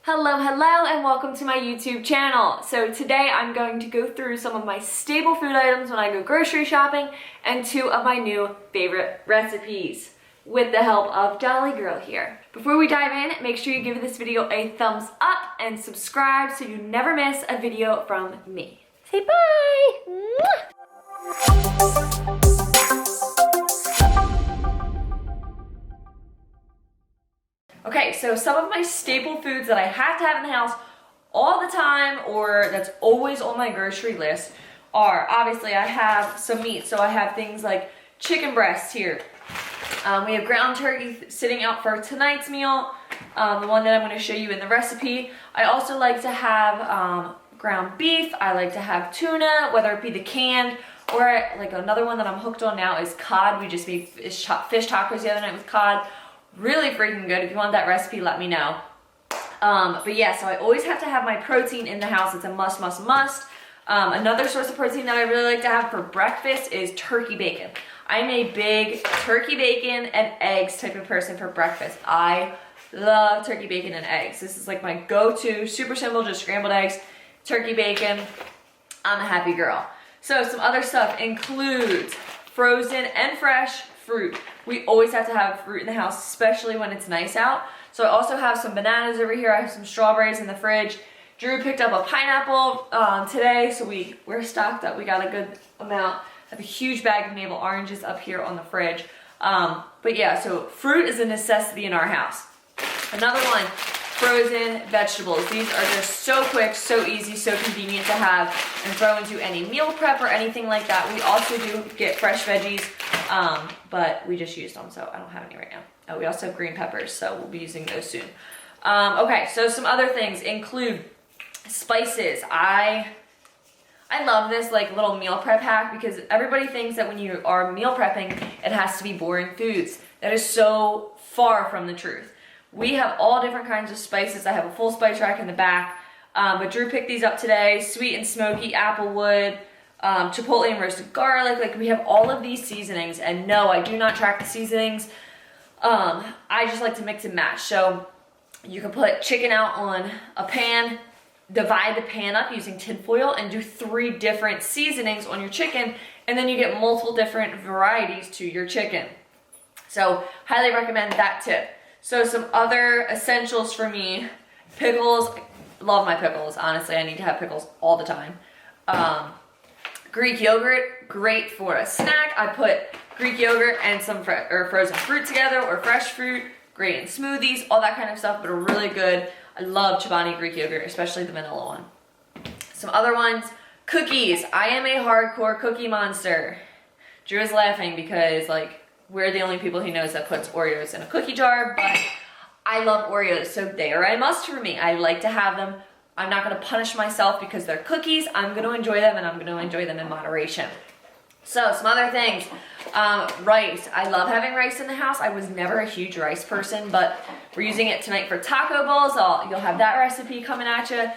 Hello, and welcome to my YouTube channel. So today I'm going to go through some of my staple food items when I go grocery shopping and two of my new favorite recipes with the help of Dolly Girl here. Before we dive in, make sure you give this video a thumbs up and subscribe so you never miss a video from me. Say bye! Mwah! Okay, so some of my staple foods that I have to have in the house all the time, or that's always on my grocery list, are obviously I have some meat. So I have things like chicken breasts here. We have ground turkey sitting out for tonight's meal, the one that I'm going to show you in the recipe. I also like to have ground beef. I like to have tuna, whether it be the canned or like another one that I'm hooked on now is cod. We just made fish tacos the other night with cod. Really freaking good. If you want that recipe, let me know. But yeah, so I always have to have my protein in the house. It's a must. Another source of protein that I really like to have for breakfast is turkey bacon. I'm a big turkey bacon and eggs type of person for breakfast. I love turkey bacon and eggs. This is like my go-to, super simple, just scrambled eggs, turkey bacon. I'm a happy girl. So some other stuff includes frozen and fresh fruit. We always have to have fruit in the house, especially when it's nice out. So I also have some bananas over here. I have some strawberries in the fridge. Drew picked up a pineapple today, so we're stocked up. We got a good amount. I have a huge bag of navel oranges up here on the fridge. But yeah, so fruit is a necessity in our house. Another one, frozen vegetables. These are just so quick, so easy, so convenient to have and throw into any meal prep or anything like that. We also do get fresh veggies, but we just used them, so I don't have any right now. Oh, we also have green peppers, so we'll be using those soon. Okay, so some other things include spices. I love this like little meal prep hack because everybody thinks that when you are meal prepping, it has to be boring foods. That is so far from the truth. We have all different kinds of spices. I have a full spice rack in the back, but Drew picked these up today. Sweet and smoky applewood, chipotle and roasted garlic. Like, we have all of these seasonings, and no, I do not track the seasonings. I just like to mix and match. So you can put chicken out on a pan, divide the pan up using tin foil, and do 3 different seasonings on your chicken, and then you get multiple different varieties to your chicken. So highly recommend that tip. So some other essentials for me, pickles. Love my pickles. Honestly, I need to have pickles all the time. Greek yogurt, great for a snack. I put Greek yogurt and some frozen fruit together, or fresh fruit, great in smoothies, all that kind of stuff, but are really good. I love Chobani Greek yogurt, especially the vanilla one. Some other ones, cookies. I am a hardcore cookie monster. Drew is laughing because like we're the only people he knows that puts Oreos in a cookie jar, but I love Oreos, so they are a must for me. I like to have them. I'm not going to punish myself because they're cookies. I'm going to enjoy them, and I'm going to enjoy them in moderation. So some other things, rice. I love having rice in the house. I was never a huge rice person, but we're using it tonight for taco bowls. You'll have that recipe coming at you.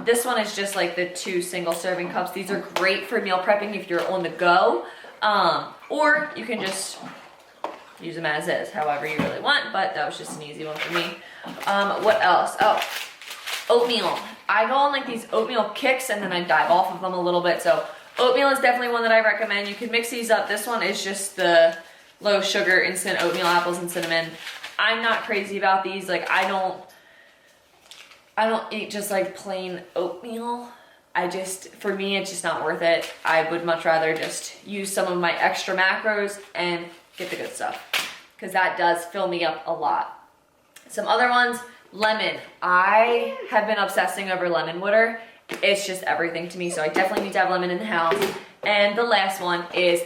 This one is just like the 2 single serving cups. These are great for meal prepping if you're on the go, or you can just use them as is, however you really want, but that was just an easy one for me. What else? Oh, oatmeal. I go on like these oatmeal kicks, and then I dive off of them a little bit, so oatmeal is definitely one that I recommend. You can mix these up. This one is just the low sugar instant oatmeal, apples and cinnamon. I'm not crazy about these. Like, I don't eat just like plain oatmeal. For me, it's just not worth it. I would much rather just use some of my extra macros and get the good stuff, because that does fill me up a lot. Some other ones, lemon. I have been obsessing over lemon water. It's just everything to me, so I definitely need to have lemon in the house. And the last one is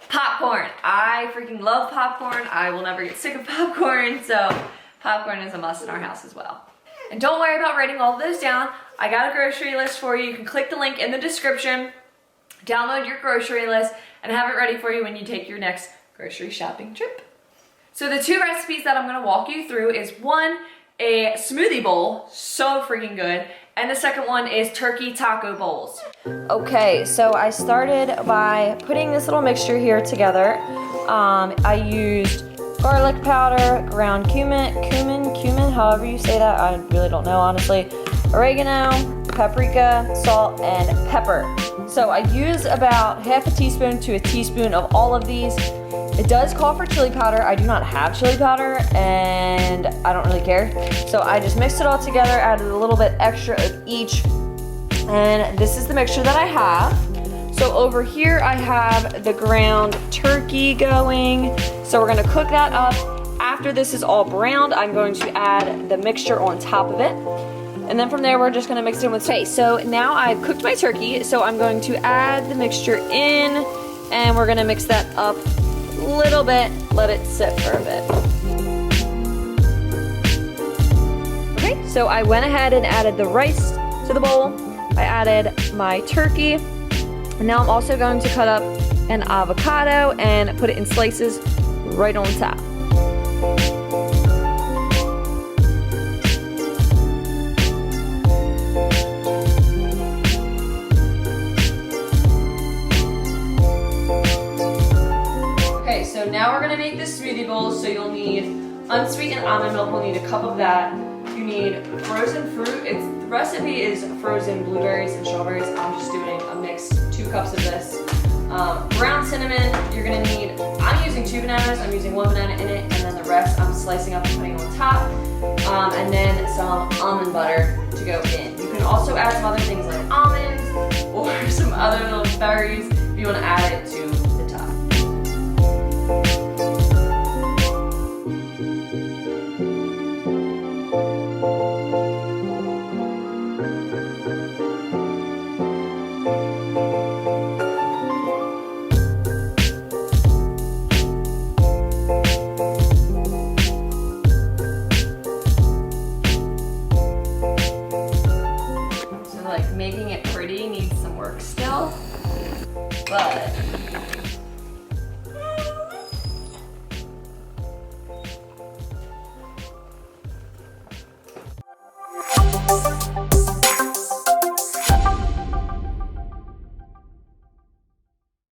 popcorn. I freaking love popcorn. I will never get sick of popcorn, so popcorn is a must in our house as well. And don't worry about writing all of those down. I got a grocery list for you. You can click the link in the description, download your grocery list, and have it ready for you when you take your next grocery shopping trip. So the 2 recipes that I'm going to walk you through is one, a smoothie bowl, so freaking good, and the second one is turkey taco bowls. Okay, so I started by putting this little mixture here together. I used garlic powder, ground cumin, however you say that, I really don't know honestly, oregano, paprika, salt, and pepper. So I use about half a teaspoon to a teaspoon of all of these. It does call for chili powder. I do not have chili powder and I don't really care. So I just mixed it all together, added a little bit extra of each, and this is the mixture that I have. So over here I have the ground turkey going. So we're gonna cook that up. After this is all browned, I'm going to add the mixture on top of it. And then from there, we're just gonna mix it in with space. So now I've cooked my turkey, so I'm going to add the mixture in, and we're gonna mix that up a little bit, let it sit for a bit. Okay, so I went ahead and added the rice to the bowl. I added my turkey. And now I'm also going to cut up an avocado and put it in slices right on top. Okay, so now we're gonna make this smoothie bowl. So you'll need unsweetened almond milk. We'll need a cup of that. You need frozen fruit. The recipe is frozen blueberries and strawberries. I'm just doing a mix, 2 cups of this. Ground cinnamon, you're gonna need, I'm using 2 bananas, I'm using 1 banana in it, and then the rest I'm slicing up and putting on top. And then some almond butter to go in. You can also add some other things like almonds or some other little berries if you wanna add it to the top. Making it pretty needs some work still, but